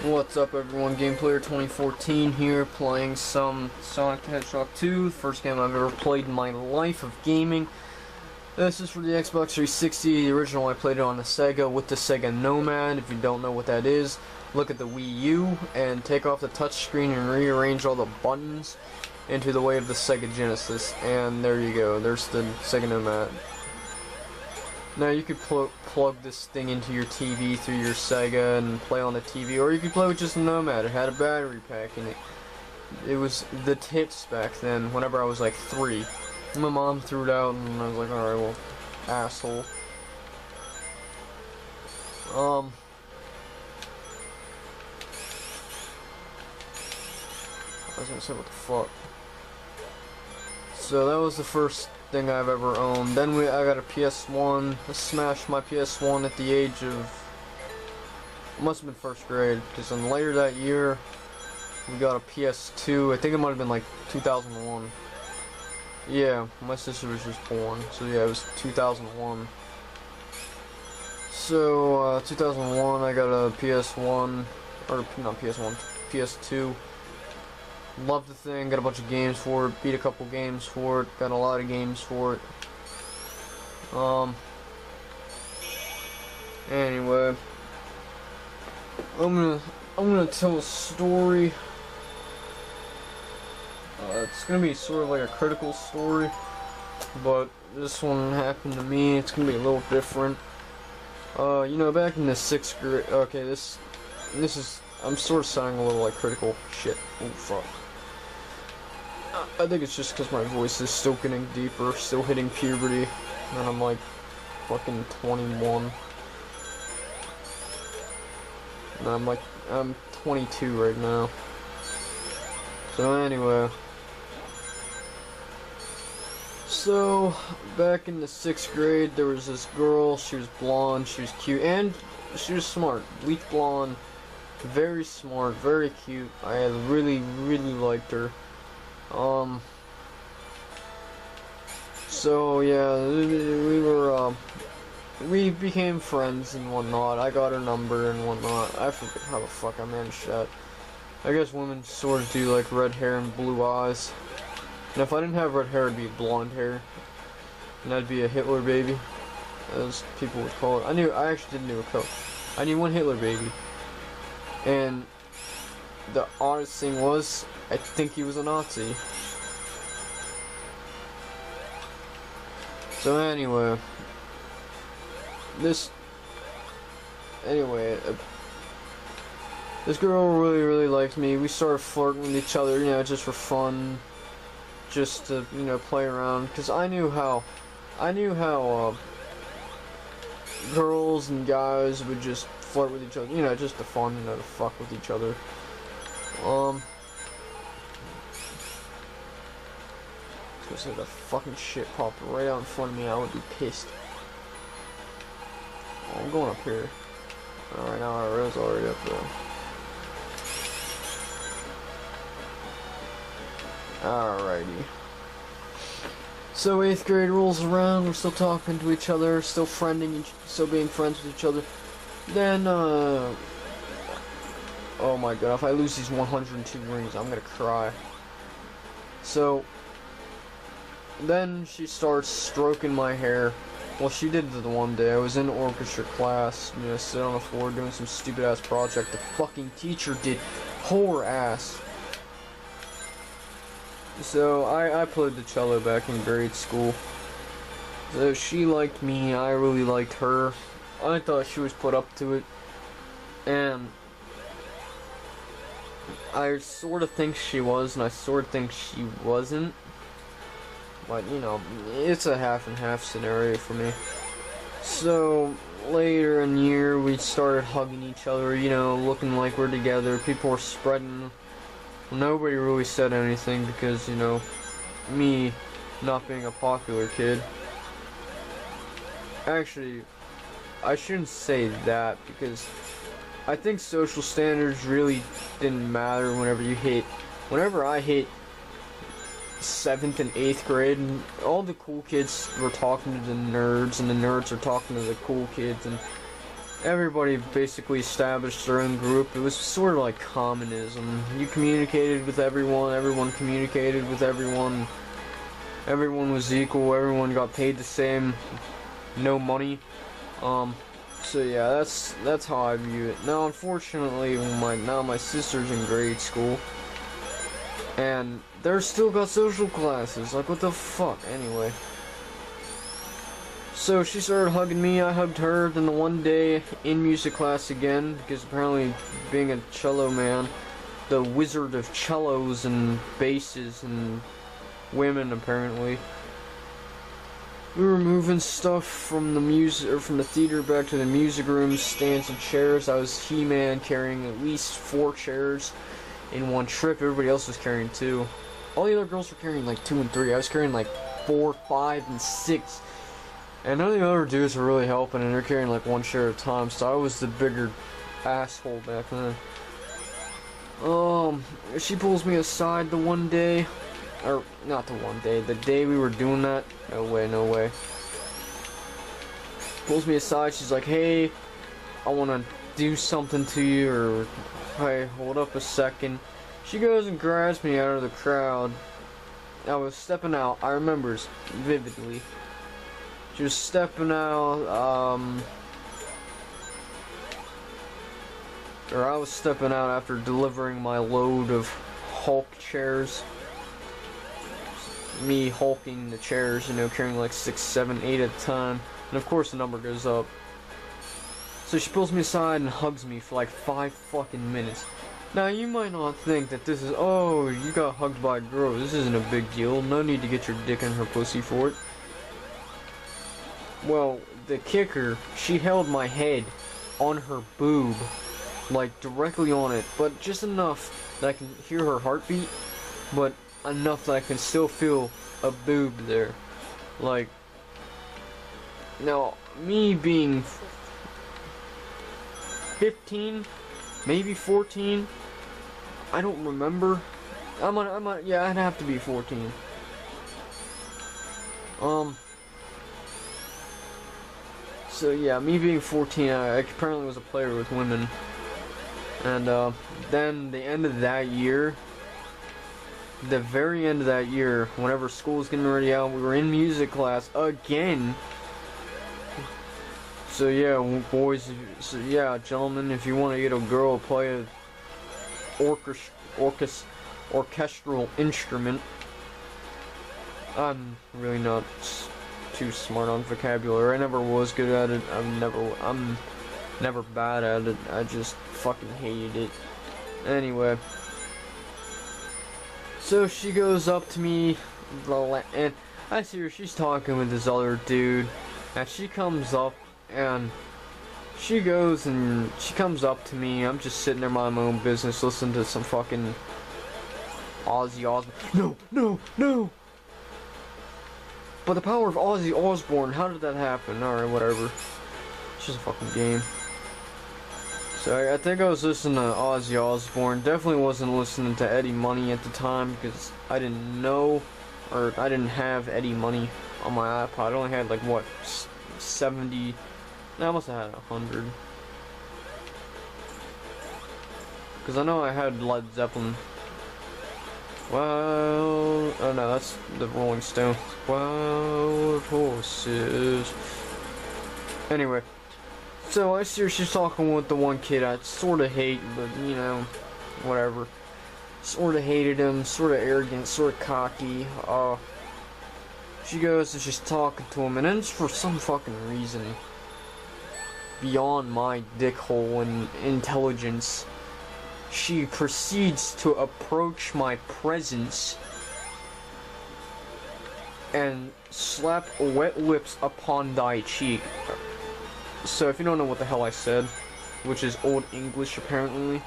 What's up everyone, GamePlayer 2014 here, playing some Sonic the Hedgehog 2, the first game I've ever played in my life of gaming. This is for the Xbox 360, the original I played it on the Sega with the Sega Nomad. If you don't know what that is, look at the Wii U and take off the touchscreen and rearrange all the buttons into the way of the Sega Genesis. And there you go, there's the Sega Nomad. Now you could plug this thing into your TV through your Sega and play on the TV, or you could play with just a Nomad. It had a battery pack in it. It was the tits back then, whenever I was like 3. My mom threw it out and I was like, alright, well, asshole. I was gonna say, what the fuck. So that was the first thing I've ever owned. Then I got a PS1. I smashed my PS1 at the age of, it must have been first grade, because then later that year we got a PS2. I think it might have been like 2001. Yeah, my sister was just born, so yeah, it was 2001. So 2001 I got a PS1, or not PS1, PS2. Loved the thing, got a bunch of games for it, beat a couple games for it, got a lot of games for it. Anyway, I'm gonna tell a story. It's gonna be sort of like a critical story, but this one happened to me. It's gonna be a little different. You know, back in the 6th grade. Okay, this is. I'm sort of sounding a little like critical shit. Oh fuck. I think it's just because my voice is still getting deeper, still hitting puberty, and I'm like fucking 21. And I'm 22 right now. So anyway. So, back in the 6th grade, there was this girl. She was blonde, she was cute, and she was smart. Bleach blonde, very smart, very cute. I really liked her. So yeah, we became friends and whatnot. I got her number and whatnot. I forget how the fuck I managed that. I guess women sort of do like red hair and blue eyes. And if I didn't have red hair, it'd be blonde hair. And that'd be a Hitler baby, as people would call it. I actually didn't know a code. I knew one Hitler baby. And the oddest thing was, I think he was a Nazi. So anyway, this girl really liked me. We started flirting with each other, you know, just for fun, just to, you know, play around. Cause I knew how girls and guys would just flirt with each other, you know, just for fun, you know, to fuck with each other. Because if the fucking shit popped right out in front of me, I would be pissed. Oh, I'm going up here. Alright, now our rail's already up there. Alrighty. So 8th grade rolls around, we're still talking to each other, still being friends with each other. Then, oh my god, if I lose these 102 rings, I'm gonna cry. So, then she starts stroking my hair. Well, she did it the one day. I was in orchestra class, you know, sitting on the floor doing some stupid ass project. The fucking teacher did whore ass. So I played the cello back in grade school. So she liked me, I really liked her. I thought she was put up to it. And I sort of think she was, and I sort of think she wasn't. But, you know, it's a half and half scenario for me. So, later in the year, we started hugging each other, you know, looking like we're together. People were spreading. Nobody really said anything because, you know, me not being a popular kid. Actually, I shouldn't say that because I think social standards really didn't matter whenever I hit 7th and 8th grade, and all the cool kids were talking to the nerds, and the nerds were talking to the cool kids, and everybody basically established their own group. It was sort of like communism. You communicated with everyone, everyone communicated with everyone. Everyone was equal, everyone got paid the same, no money. So yeah, that's how I view it. Now unfortunately, my sister's in grade school, and they're still got social classes. Like, what the fuck? Anyway. So she started hugging me, I hugged her, then the one day in music class again, because apparently being a cello man, the wizard of cellos and basses and women apparently, we were moving stuff from the theater back to the music room, stands and chairs. I was He-Man carrying at least 4 chairs in one trip. Everybody else was carrying 2. All the other girls were carrying like 2 and 3. I was carrying like 4, 5, and 6. And none of the other dudes were really helping, and they're carrying like 1 chair at a time, so I was the bigger asshole back then. She pulls me aside the one day, or not the one day, the day we were doing that. No way, no way. Pulls me aside, she's like, hey, I wanna do something to you, or hey, hold up a second. She goes and grabs me out of the crowd. I was stepping out, I remember vividly. She was stepping out, or I was stepping out after delivering my load of Hulk chairs. Me hulking the chairs, you know, carrying like 6, 7, 8 at a time. And of course the number goes up. So she pulls me aside and hugs me for like 5 fucking minutes. Now you might not think that this is, oh, you got hugged by a girl, this isn't a big deal, no need to get your dick in her pussy for it. Well, the kicker, she held my head on her boob, like directly on it, but just enough that I can hear her heartbeat, but enough that I can still feel a boob there. Like, now, me being 15, maybe 14, I don't remember. Yeah, I'd have to be 14. So yeah, me being 14, I apparently was a player with women. And then the end of that year, the very end of that year, whenever school was getting ready out, we were in music class again. So yeah, boys, so yeah, gentlemen, if you want to get a girl to play an orchestral instrument, I'm really not too smart on vocabulary. I never was good at it. I'm never bad at it. I just fucking hated it. Anyway, so she goes up to me, and I see her. She's talking with this other dude, and she comes up, and she comes up to me. I'm just sitting there minding my own business, listening to some fucking Ozzy Osbourne. No. But the power of Ozzy Osbourne, how did that happen? Alright, whatever. It's just a fucking game. So I think I was listening to Ozzy Osbourne. Definitely wasn't listening to Eddie Money at the time, because I didn't know, or I didn't have Eddie Money on my iPod. I only had like, what, 70... No, I must have had 100. Because I know I had Led Zeppelin. Well, oh no, that's the Rolling Stones. Wild horses. Anyway, so I see her, she's talking with the one kid I sort of hate, but you know, whatever. Sort of hated him, sort of arrogant, sort of cocky. She goes and she's talking to him, and then for some fucking reason, beyond my dickhole and intelligence, she proceeds to approach my presence and slap wet lips upon thy cheek. So if you don't know what the hell I said, which is Old English apparently,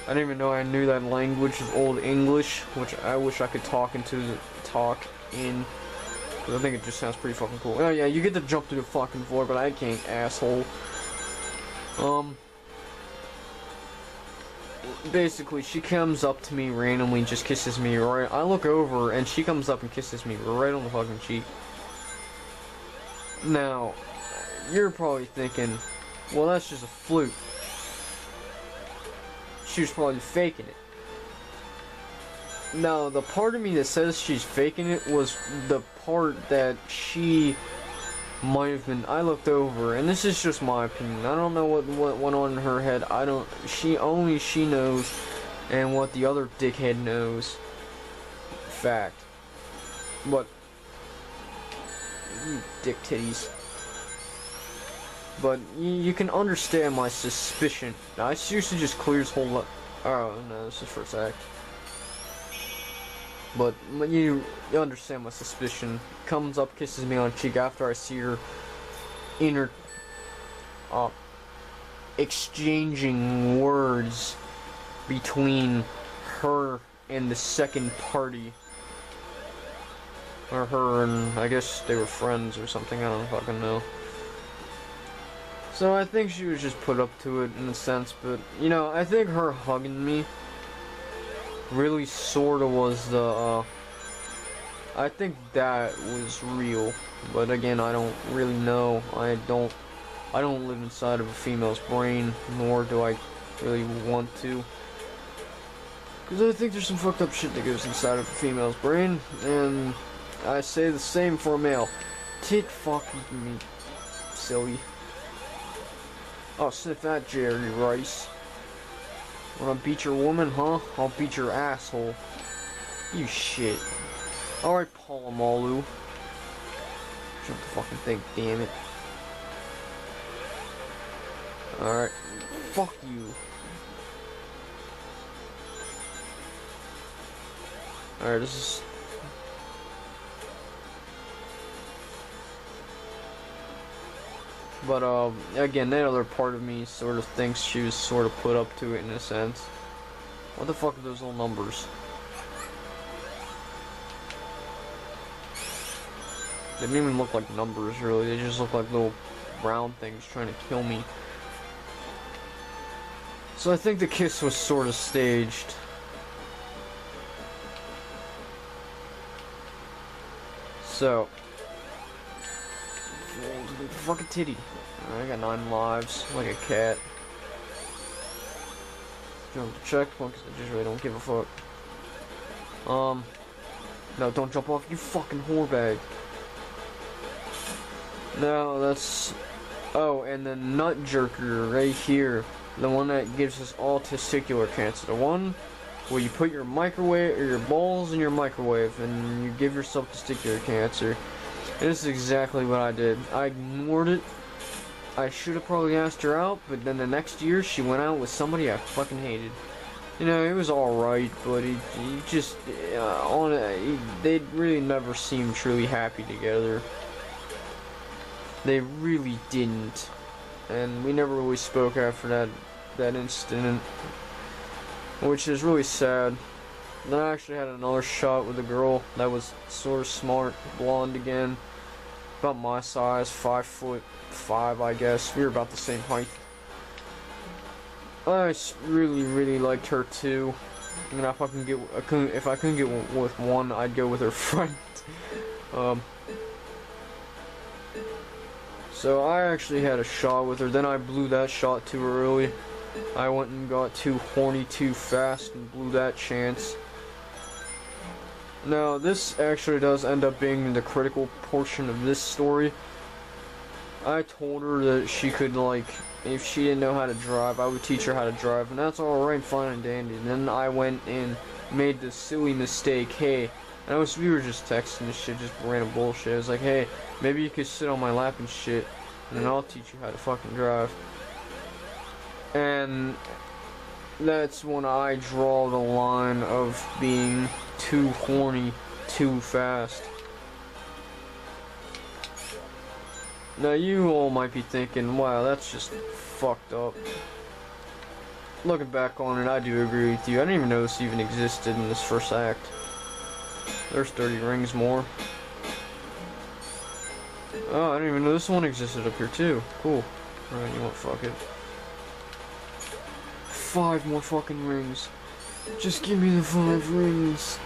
I didn't even know I knew that language of Old English, which I wish I could talk in, because I think it just sounds pretty fucking cool. Oh yeah, you get to jump through the fucking floor, but I can't, asshole. Basically, she comes up to me randomly, just kisses me right. I look over, and she comes up and kisses me right on the fucking cheek. Now, you're probably thinking, Well, that's just a fluke. She was probably faking it. Now, the part of me that says she's faking it was the part that she might have been. I looked over, and this is just my opinion. I don't know what went on in her head. I don't. She knows, and what the other dickhead knows. Fact. But you dick titties. But you can understand my suspicion. I seriously just clear his whole. Oh no, this is first act. But you understand my suspicion. Comes up, kisses me on the cheek after I see her exchanging words between her and the second party. Or her and, I guess they were friends or something, I don't fucking know. So I think she was just put up to it in a sense, but, you know, I think her hugging me really sorta was the, I think that was real, but again, I don't really know. I don't live inside of a female's brain, nor do I really want to. Because I think there's some fucked up shit that goes inside of a female's brain, and I say the same for a male. Tit fuck me, silly. Oh, sniff that, Jerry Rice. Wanna beat your woman, huh? I'll beat your asshole. You shit. Alright, Palomalu. Shut the fucking thing, damn it. Alright. Fuck you. Alright, this is... But, again, that other part of me sort of thinks she was sort of put up to it in a sense. What the fuck are those little numbers? They didn't even look like numbers, really. They just look like little round things trying to kill me. So I think the kiss was sort of staged. So... fucking titty. I got 9 lives, like a cat. Jump the checkpoint, because I just really don't give a fuck. No, don't jump off, you fucking whore bag. No, that's... Oh, and the nut jerker right here. The one that gives us all testicular cancer. The one where you put your microwave, or your balls in your microwave, and you give yourself testicular cancer. And this is exactly what I did. I ignored it. I should have probably asked her out, but then the next year she went out with somebody I fucking hated. You know, it was alright, but he just, they really never seemed truly happy together. They really didn't. And we never really spoke after that incident, which is really sad. Then I actually had another shot with a girl that was sort of smart, blonde again, about my size, 5'5", I guess. We were about the same height. I really liked her too. I mean, if I couldn't get with one, I'd go with her friend. So I actually had a shot with her. Then I blew that shot too early. I went and got too horny too fast and blew that chance. Now, this actually does end up being the critical portion of this story. I told her that she could, like, if she didn't know how to drive, I would teach her how to drive, and that's alright, fine and dandy. And then I went and made the silly mistake, hey, and we were just texting and shit, just random bullshit. I was like, hey, maybe you could sit on my lap and shit, and then I'll teach you how to fucking drive. And that's when I draw the line of being too horny too fast. Now you all might be thinking, wow, that's just fucked up. Looking back on it, I do agree with you. I didn't even know this even existed in this first act. There's 30 rings more. Oh, I didn't even know this one existed up here too. Cool. Alright, you want fuck it. 5 more fucking rings. Just give me the 5 rings.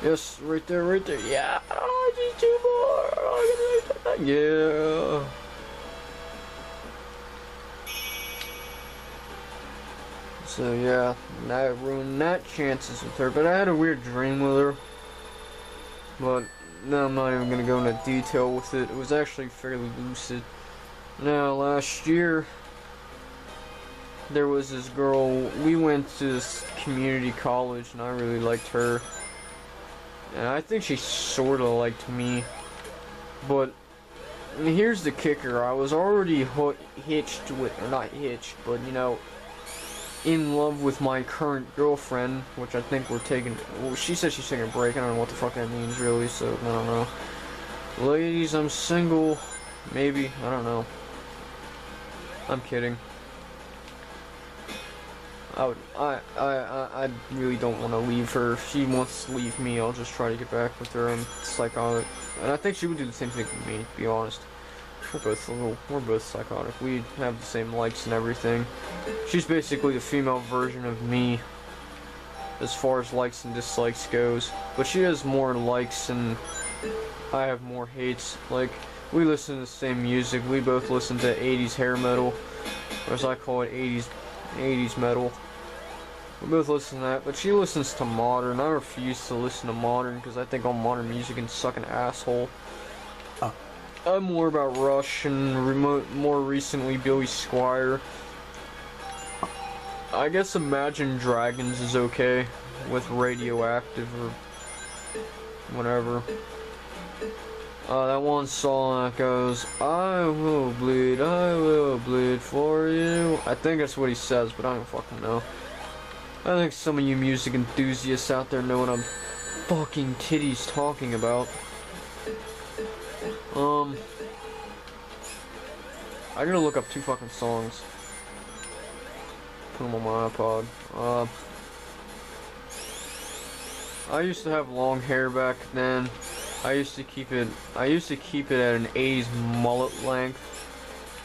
Yes, right there, right there. Yeah. Oh, just 2 more. Oh, yeah. So yeah, that ruined that chances with her. But I had a weird dream with her. But no, I'm not even gonna go into detail with it. It was actually fairly lucid. Now, last year, there was this girl, we went to this community college, and I really liked her. And I think she sorta liked me. But here's the kicker, I was already hitched with, or not hitched, but you know, in love with my current girlfriend, which I think we're taking, well, she said she's taking a break, I don't know what the fuck that means really, so I don't know. Ladies, I'm single, maybe, I don't know. I'm kidding. I really don't want to leave her. If she wants to leave me, I'll just try to get back with her. I'm psychotic, and I think she would do the same thing with me. To be honest, we're both psychotic. We have the same likes and everything. She's basically the female version of me, as far as likes and dislikes goes. But she has more likes and I have more hates. Like, we listen to the same music. We both listen to 80s hair metal, or as I call it, 80s metal. We both listen to that, but she listens to modern. I refuse to listen to modern because I think all modern music can suck an asshole. I'm more about Rush and more recently Billy Squier. I guess Imagine Dragons is okay with Radioactive or whatever. That one song that goes, I will bleed for you. I think that's what he says, but I don't fucking know. I think some of you music enthusiasts out there know what I'm fucking titties talking about. I gotta look up two fucking songs. Put them on my iPod. I used to have long hair back then. I used to keep it at an 80s mullet length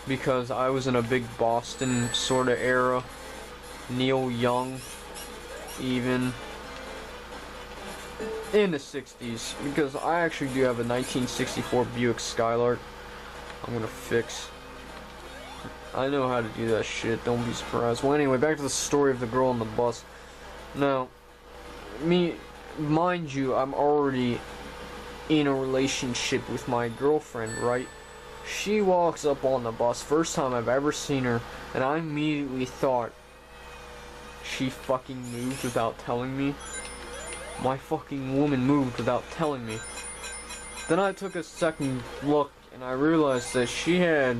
because I was in a big Boston sort of era. Neil Young, even in the 60s, because I actually do have a 1964 Buick Skylark I'm gonna fix. I know how to do that shit, don't be surprised. Well, anyway, back to the story of the girl on the bus. Now, mind you, I'm already in a relationship with my girlfriend, right? She walks up on the bus, first time I've ever seen her, and I immediately thought she fucking moved without telling me. My fucking woman moved without telling me. Then I took a second look and I realized that she had,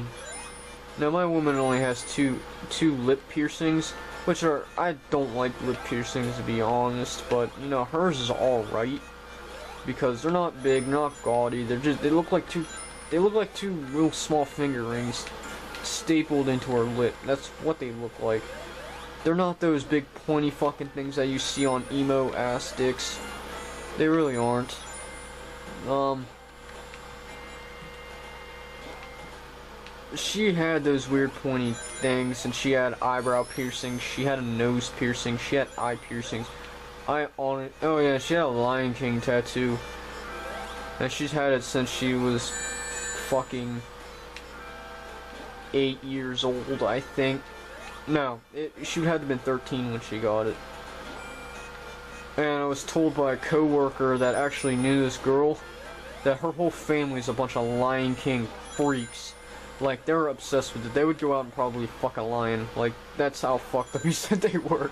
now my woman only has two lip piercings, which are, I don't like lip piercings to be honest, but you know, hers is alright because they're not big, not gaudy, they look like two real small finger rings stapled into her lip. That's what they look like. They're not those big pointy fucking things that you see on emo ass dicks. They really aren't. She had those weird pointy things, and she had eyebrow piercings, she had a nose piercing, she had eye piercings. Oh yeah, she had a Lion King tattoo. And she's had it since she was fucking 8 years old, I think. No, she had to have been 13 when she got it. And I was told by a coworker that actually knew this girl that her whole family's a bunch of Lion King freaks. Like, they were obsessed with it. They would go out and probably fuck a lion. Like, that's how fucked up he said they were.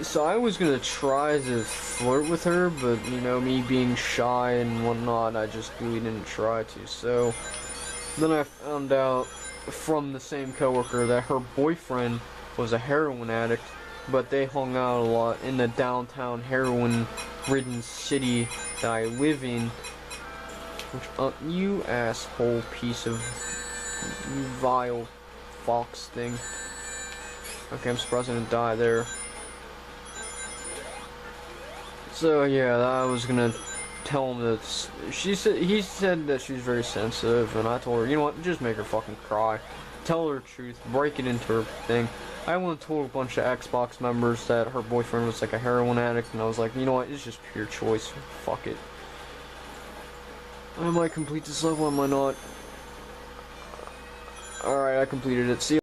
So I was gonna try to flirt with her, but, you know, me being shy and whatnot, I just really didn't try to. So, then I found out from the same coworker that her boyfriend was a heroin addict, but they hung out a lot in the downtown heroin-ridden city that I live in. Which, you asshole piece of vile fox thing. Okay, I'm surprised I didn't die there. So yeah, I was gonna tell him that he said that she's very sensitive, and I told her, you know what, just make her fucking cry. Tell her the truth, break it into her thing. I went and told a bunch of Xbox members that her boyfriend was like a heroin addict, and I was like, you know what, it's just pure choice, fuck it. I might complete this level, I might not. Alright, I completed it. See ya.